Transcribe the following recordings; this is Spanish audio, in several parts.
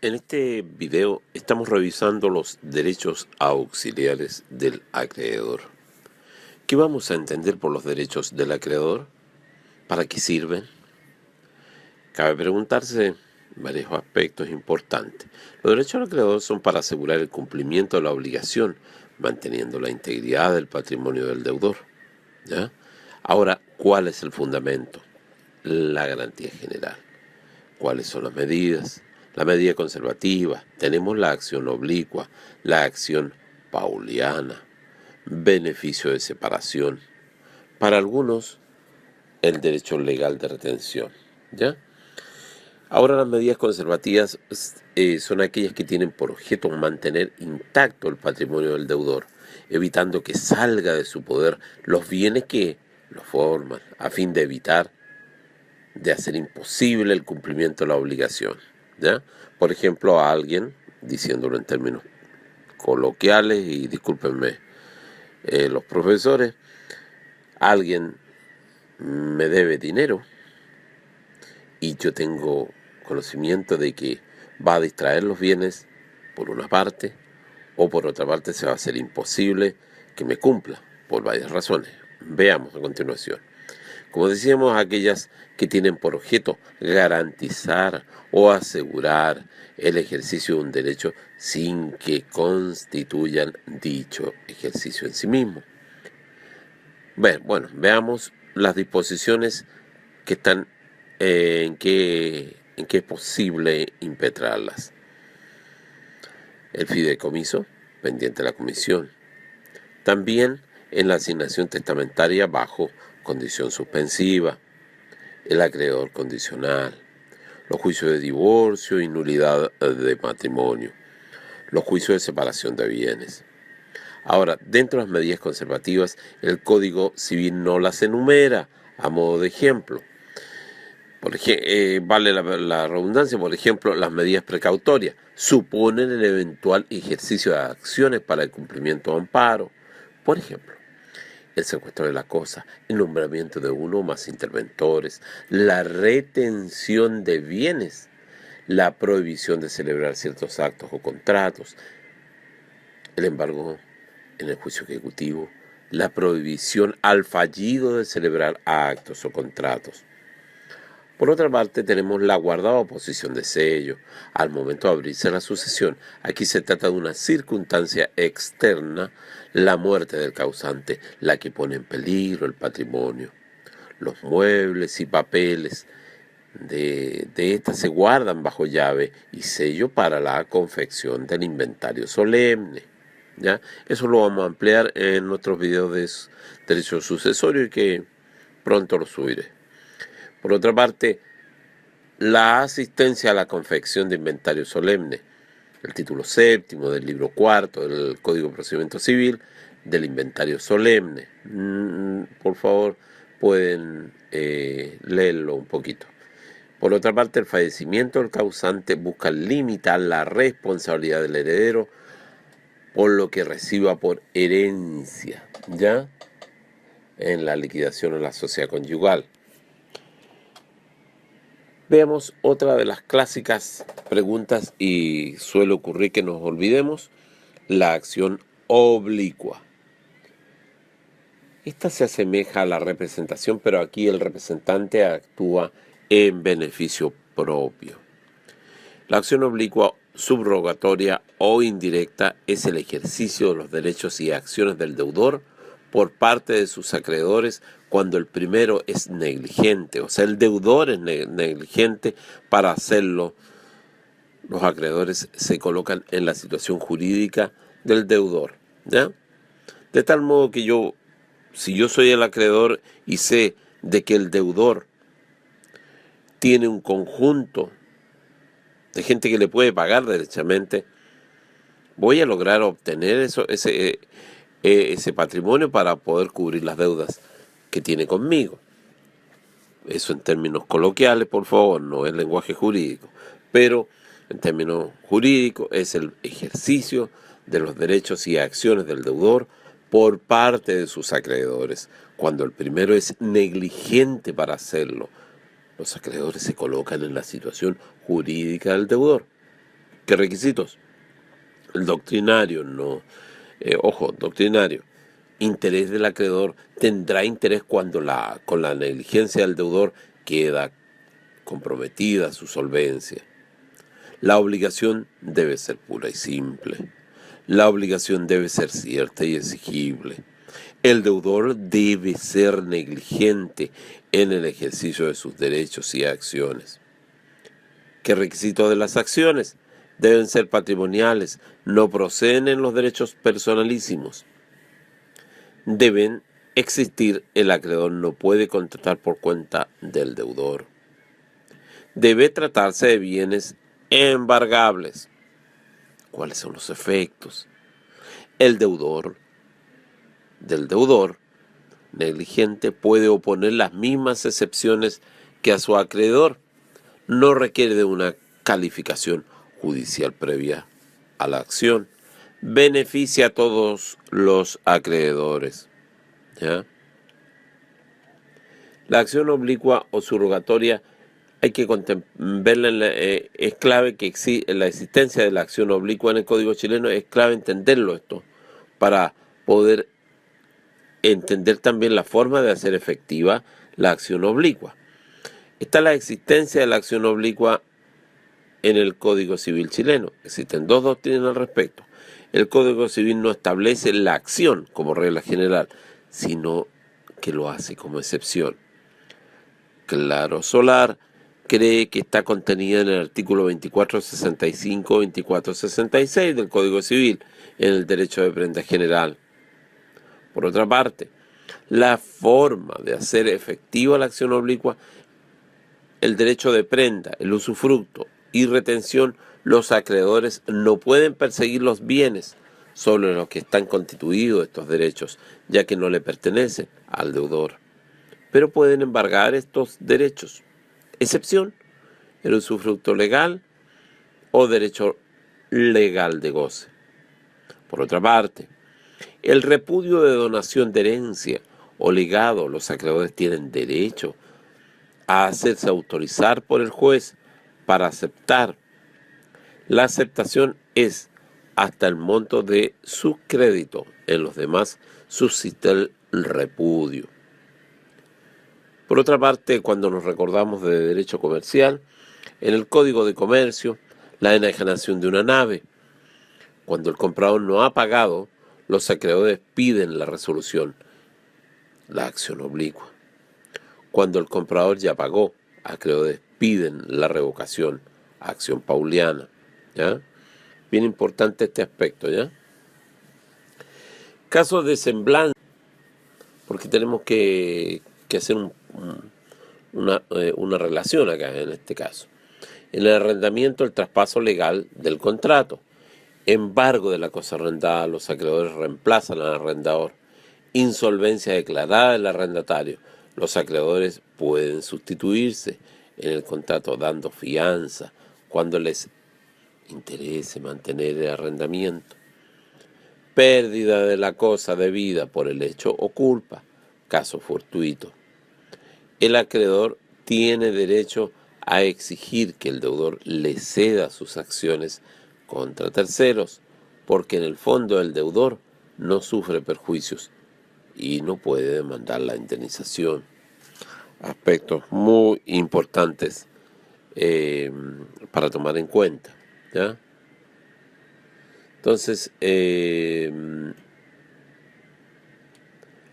En este video estamos revisando los derechos auxiliares del acreedor. ¿Qué vamos a entender por los derechos del acreedor? ¿Para qué sirven? Cabe preguntarse varios aspectos importantes. Los derechos del acreedor son para asegurar el cumplimiento de la obligación, manteniendo la integridad del patrimonio del deudor. ¿Ya? Ahora, ¿cuál es el fundamento? La garantía general. ¿Cuáles son las medidas? La medida conservativa, tenemos la acción oblicua, la acción pauliana, beneficio de separación. Para algunos, el derecho legal de retención. ¿Ya? Ahora las medidas conservativas son aquellas que tienen por objeto mantener intacto el patrimonio del deudor, evitando que salga de su poder los bienes que lo forman, a fin de evitar de hacer imposible el cumplimiento de la obligación. ¿Ya? Por ejemplo, a alguien, diciéndolo en términos coloquiales, y discúlpenme los profesores, alguien me debe dinero y yo tengo conocimiento de que va a distraer los bienes por una parte, o por otra parte se va a hacer imposible que me cumpla, por varias razones. Veamos a continuación. Como decíamos, aquellas que tienen por objeto garantizar o asegurar el ejercicio de un derecho sin que constituyan dicho ejercicio en sí mismo. Bueno, veamos las disposiciones que están en que es posible impetrarlas. El fideicomiso, pendiente de la comisión. También en la asignación testamentaria bajo condición suspensiva, el acreedor condicional, los juicios de divorcio y nulidad de matrimonio, los juicios de separación de bienes. Ahora, dentro de las medidas conservativas, el Código Civil no las enumera a modo de ejemplo. Vale la redundancia, por ejemplo, las medidas precautorias suponen el eventual ejercicio de acciones para el cumplimiento de amparo. Por ejemplo, el secuestro de la cosa, el nombramiento de uno o más interventores, la retención de bienes, la prohibición de celebrar ciertos actos o contratos, el embargo en el juicio ejecutivo, la prohibición al fallido de celebrar actos o contratos. Por otra parte, tenemos la guardada oposición de sello al momento de abrirse la sucesión. Aquí se trata de una circunstancia externa, la muerte del causante, la que pone en peligro el patrimonio. Los muebles y papeles de estas se guardan bajo llave y sello para la confección del inventario solemne. ¿Ya? Eso lo vamos a ampliar en nuestros videos de derecho sucesorio y que pronto lo subiré. Por otra parte, la asistencia a la confección de inventario solemne, el título séptimo del libro cuarto del Código de Procedimiento Civil, del inventario solemne. Por favor, pueden leerlo un poquito. Por otra parte, el fallecimiento del causante busca limitar la responsabilidad del heredero por lo que reciba por herencia, ¿ya? En la liquidación de la sociedad conyugal. Veamos otra de las clásicas preguntas y suele ocurrir que nos olvidemos, la acción oblicua. Esta se asemeja a la representación, pero aquí el representante actúa en beneficio propio. La acción oblicua, subrogatoria o indirecta es el ejercicio de los derechos y acciones del deudor por parte de sus acreedores cuando el primero es negligente, o sea, el deudor es negligente para hacerlo. Los acreedores se colocan en la situación jurídica del deudor, ¿ya? De tal modo que si yo soy el acreedor y sé de que el deudor tiene un conjunto de gente que le puede pagar derechamente, voy a lograr obtener ese patrimonio para poder cubrir las deudas que tiene conmigo. Eso en términos coloquiales, por favor, no es lenguaje jurídico, pero en términos jurídicos es el ejercicio de los derechos y acciones del deudor por parte de sus acreedores. Cuando el primero es negligente para hacerlo, los acreedores se colocan en la situación jurídica del deudor. ¿Qué requisitos? El doctrinario, no, doctrinario. Interés del acreedor tendrá interés cuando con la negligencia del deudor queda comprometida su solvencia. La obligación debe ser pura y simple. La obligación debe ser cierta y exigible. El deudor debe ser negligente en el ejercicio de sus derechos y acciones. ¿Qué requisitos de las acciones? Deben ser patrimoniales, no proceden en los derechos personalísimos. Deben existir, el acreedor no puede contratar por cuenta del deudor. Debe tratarse de bienes embargables. ¿Cuáles son los efectos? El deudor negligente puede oponer las mismas excepciones que a su acreedor. No requiere de una calificación judicial previa a la acción. Beneficia a todos los acreedores. ¿Ya? La acción oblicua o surrogatoria hay que verla es clave que la existencia de la acción oblicua en el Código chileno, es clave entenderlo esto, para poder entender también la forma de hacer efectiva la acción oblicua. Está la existencia de la acción oblicua en el Código Civil chileno. Existen dos doctrinas al respecto. El Código Civil no establece la acción como regla general, sino que lo hace como excepción. Claro Solar cree que está contenida en el artículo 2465, 2466 del Código Civil, en el derecho de prenda general. Por otra parte, la forma de hacer efectiva la acción oblicua, el derecho de prenda, el usufructo y retención, los acreedores no pueden perseguir los bienes sobre los que están constituidos estos derechos, ya que no le pertenecen al deudor, pero pueden embargar estos derechos. Excepción, el usufructo legal o derecho legal de goce. Por otra parte, el repudio de donación de herencia o legado, los acreedores tienen derecho a hacerse autorizar por el juez para aceptar. La aceptación es hasta el monto de su crédito. En los demás subsiste el repudio. Por otra parte, cuando nos recordamos de derecho comercial, en el Código de Comercio, la enajenación de una nave. Cuando el comprador no ha pagado, los acreedores piden la resolución, la acción oblicua. Cuando el comprador ya pagó, acreedores piden la revocación, acción pauliana. ¿Ya? Bien importante este aspecto, ¿ya? Casos de semblanza, porque tenemos que hacer una relación acá en este caso. En el arrendamiento, el traspaso legal del contrato. Embargo de la cosa arrendada, los acreedores reemplazan al arrendador. Insolvencia declarada del arrendatario. Los acreedores pueden sustituirse en el contrato dando fianza cuando les interese mantener el arrendamiento. Pérdida de la cosa debida por el hecho o culpa, caso fortuito. El acreedor tiene derecho a exigir que el deudor le ceda sus acciones contra terceros, porque en el fondo el deudor no sufre perjuicios y no puede demandar la indemnización. Aspectos muy importantes para tomar en cuenta, ¿ya? Entonces,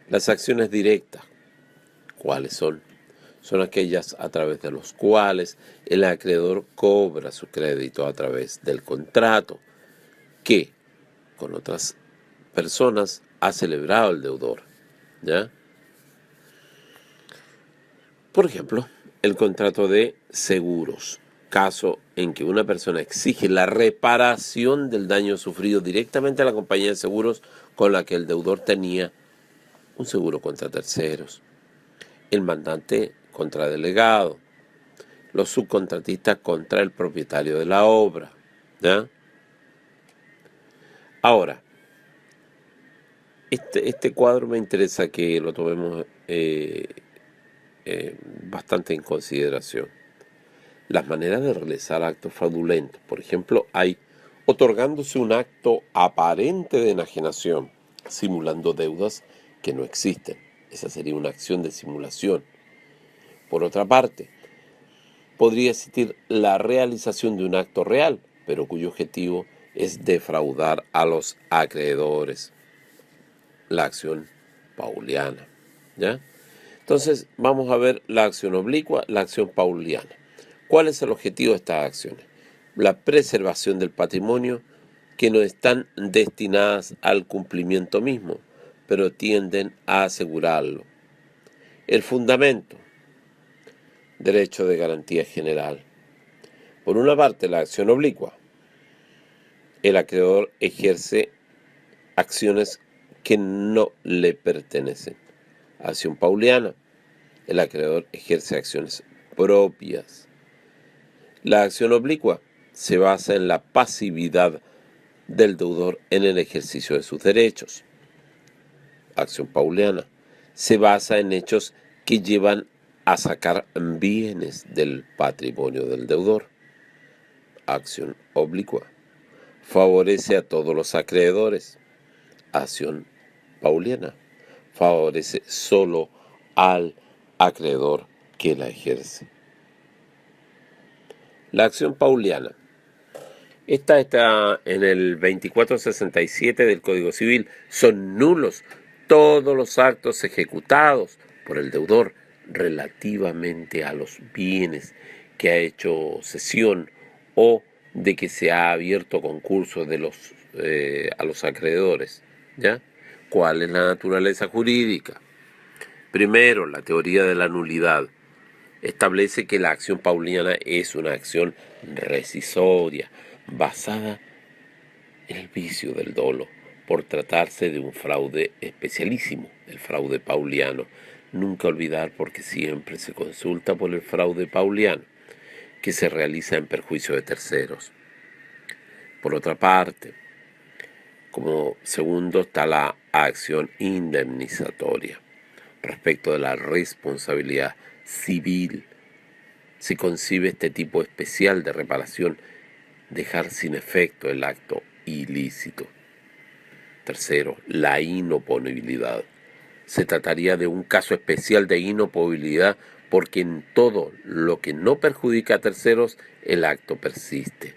las acciones directas, ¿cuáles son? Son aquellas a través de los cuales el acreedor cobra su crédito a través del contrato que con otras personas ha celebrado el deudor, ¿ya? Por ejemplo, el contrato de seguros, caso en que una persona exige la reparación del daño sufrido directamente a la compañía de seguros con la que el deudor tenía un seguro contra terceros, el mandante contra delegado, los subcontratistas contra el propietario de la obra, ¿ya? Ahora, este cuadro me interesa que lo tomemos bastante en consideración. Las maneras de realizar actos fraudulentos. Por ejemplo, hay otorgándose un acto aparente de enajenación, simulando deudas que no existen. Esa sería una acción de simulación. Por otra parte, podría existir la realización de un acto real, pero cuyo objetivo es defraudar a los acreedores. La acción pauliana. ¿Ya? Entonces, vamos a ver la acción oblicua, la acción pauliana. ¿Cuál es el objetivo de estas acciones? La preservación del patrimonio, que no están destinadas al cumplimiento mismo, pero tienden a asegurarlo. El fundamento, derecho de garantía general. Por una parte, la acción oblicua. El acreedor ejerce acciones que no le pertenecen. Acción pauliana. El acreedor ejerce acciones propias. La acción oblicua se basa en la pasividad del deudor en el ejercicio de sus derechos. Acción pauliana se basa en hechos que llevan a sacar bienes del patrimonio del deudor. Acción oblicua favorece a todos los acreedores. Acción pauliana favorece solo al acreedor que la ejerce. La acción pauliana. Esta está en el 2467 del Código Civil. Son nulos todos los actos ejecutados por el deudor relativamente a los bienes que ha hecho cesión o de que se ha abierto concurso a los acreedores. ¿Ya? ¿Cuál es la naturaleza jurídica? Primero, la teoría de la nulidad establece que la acción pauliana es una acción rescisoria, basada en el vicio del dolo, por tratarse de un fraude especialísimo, el fraude pauliano. Nunca olvidar, porque siempre se consulta por el fraude pauliano, que se realiza en perjuicio de terceros. Por otra parte, como segundo está la acción indemnizatoria. Respecto de la responsabilidad civil, se concibe este tipo especial de reparación, dejar sin efecto el acto ilícito. Tercero, la inoponibilidad. Se trataría de un caso especial de inoponibilidad porque en todo lo que no perjudica a terceros, el acto persiste.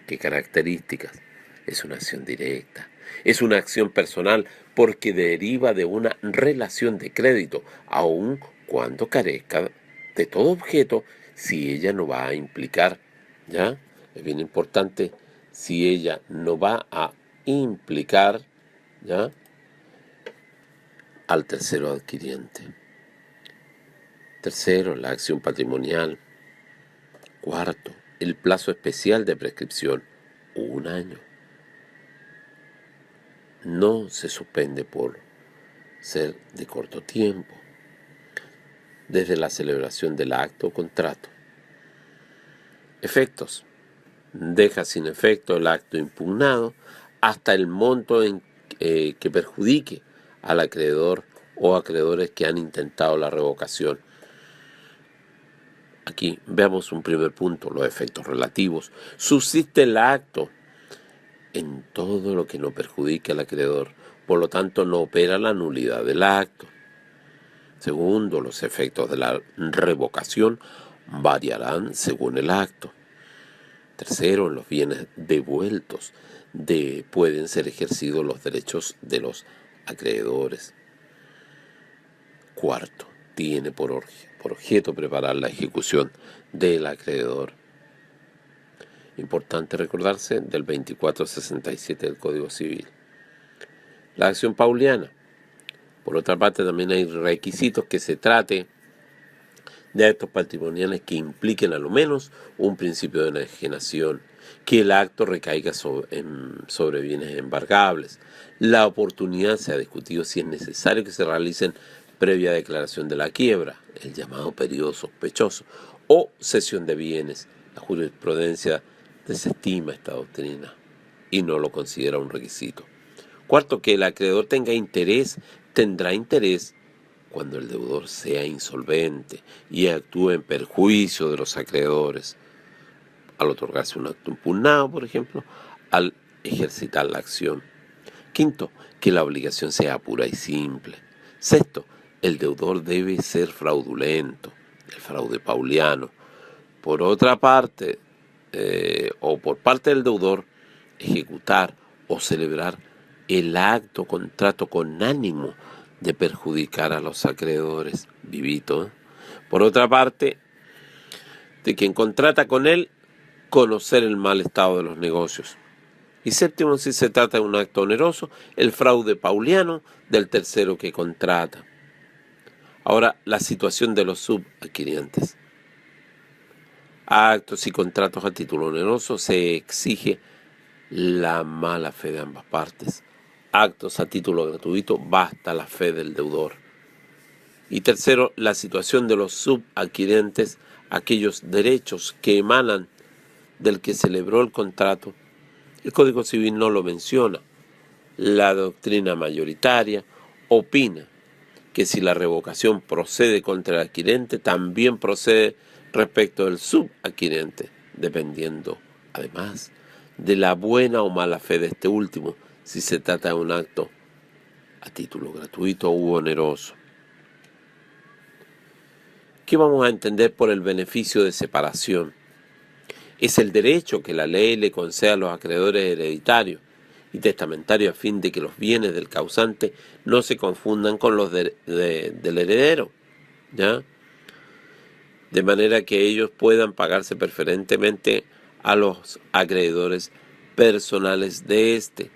¿Qué características? Es una acción directa. Es una acción personal porque deriva de una relación de crédito, aun cuando carezca de todo objeto, si ella no va a implicar, ¿ya? Es bien importante, si ella no va a implicar, ¿ya?, al tercero adquiriente. Tercero, la acción patrimonial. Cuarto, el plazo especial de prescripción, 1 año. No se suspende por ser de corto tiempo, desde la celebración del acto o contrato. Efectos. Deja sin efecto el acto impugnado hasta el monto que perjudique al acreedor o acreedores que han intentado la revocación. Aquí veamos un primer punto, los efectos relativos. Subsiste el acto en todo lo que no perjudique al acreedor, por lo tanto no opera la nulidad del acto. Segundo, los efectos de la revocación variarán según el acto. Tercero, los bienes devueltos pueden ser ejercidos los derechos de los acreedores. Cuarto, tiene por objeto preparar la ejecución del acreedor. Importante recordarse del 2467 del Código Civil. La acción pauliana. Por otra parte, también hay requisitos que se trate de actos patrimoniales que impliquen a lo menos un principio de enajenación, que el acto recaiga sobre bienes embargables. La oportunidad se ha discutido si es necesario que se realicen previa declaración de la quiebra, el llamado periodo sospechoso, o cesión de bienes. La jurisprudencia desestima esta doctrina y no lo considera un requisito. Cuarto, que el acreedor tendrá interés cuando el deudor sea insolvente y actúe en perjuicio de los acreedores. al otorgarse un acto impugnado, por ejemplo, al ejercitar la acción. Quinto, que la obligación sea pura y simple. Sexto, el deudor debe ser fraudulento, el fraude pauliano. Por otra parte, o por parte del deudor, ejecutar o celebrar el acto contrato con ánimo de perjudicar a los acreedores. Vivito, ¿eh? Por otra parte, de quien contrata con él, conocer el mal estado de los negocios. Y séptimo, si se trata de un acto oneroso, el fraude pauliano del tercero que contrata. Ahora, la situación de los subadquirientes. A actos y contratos a título oneroso se exige la mala fe de ambas partes. Actos a título gratuito, basta la fe del deudor. Y tercero, la situación de los subadquirientes, aquellos derechos que emanan del que celebró el contrato. El Código Civil no lo menciona. La doctrina mayoritaria opina que si la revocación procede contra el adquirente, también procede respecto del subadquirente, dependiendo, además, de la buena o mala fe de este último, si se trata de un acto a título gratuito u oneroso. ¿Qué vamos a entender por el beneficio de separación? Es el derecho que la ley le concede a los acreedores hereditarios y testamentarios a fin de que los bienes del causante no se confundan con los del heredero, ¿ya? De manera que ellos puedan pagarse preferentemente a los acreedores personales de éste.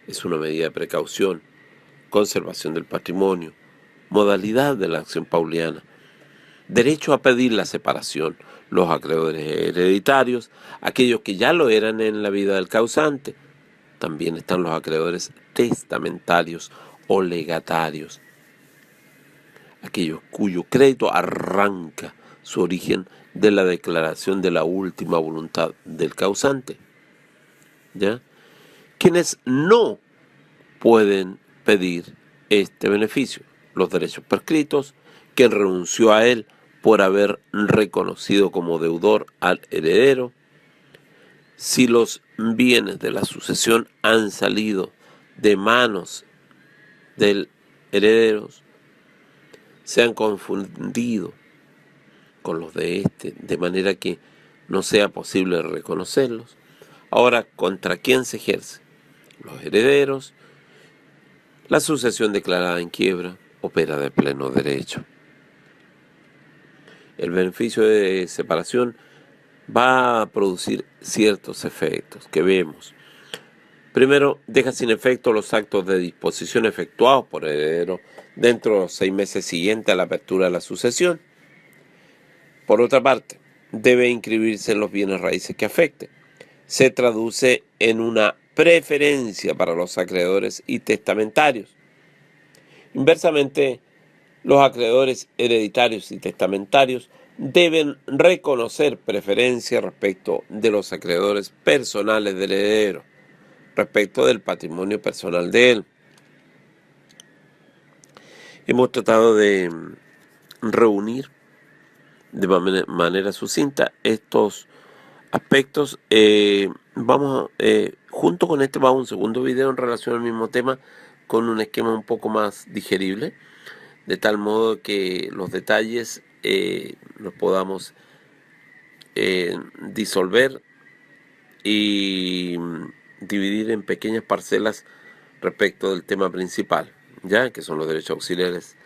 Es una medida de precaución, conservación del patrimonio, modalidad de la acción pauliana. Derecho a pedir la separación, los acreedores hereditarios, aquellos que ya lo eran en la vida del causante. También están los acreedores testamentarios o legatarios, aquellos cuyo crédito arranca su origen de la declaración de la última voluntad del causante, ¿ya? Quienes no pueden pedir este beneficio, los derechos prescritos, quien renunció a él por haber reconocido como deudor al heredero, si los bienes de la sucesión han salido de manos del heredero, se han confundido con los de este, de manera que no sea posible reconocerlos. Ahora, ¿contra quién se ejerce? Los herederos. La sucesión declarada en quiebra opera de pleno derecho. El beneficio de separación va a producir ciertos efectos que vemos. Primero, deja sin efecto los actos de disposición efectuados por el heredero dentro de los 6 meses siguientes a la apertura de la sucesión. Por otra parte, debe inscribirse en los bienes raíces que afecte. Se traduce en una preferencia para los acreedores y testamentarios. Inversamente, los acreedores hereditarios y testamentarios deben reconocer preferencia respecto de los acreedores personales del heredero, respecto del patrimonio personal de él. Hemos tratado de reunir de manera sucinta estos aspectos. Junto con este vamos a un segundo video en relación al mismo tema con un esquema un poco más digerible, de tal modo que los detalles los podamos disolver y dividir en pequeñas parcelas respecto del tema principal, ya que son los derechos auxiliares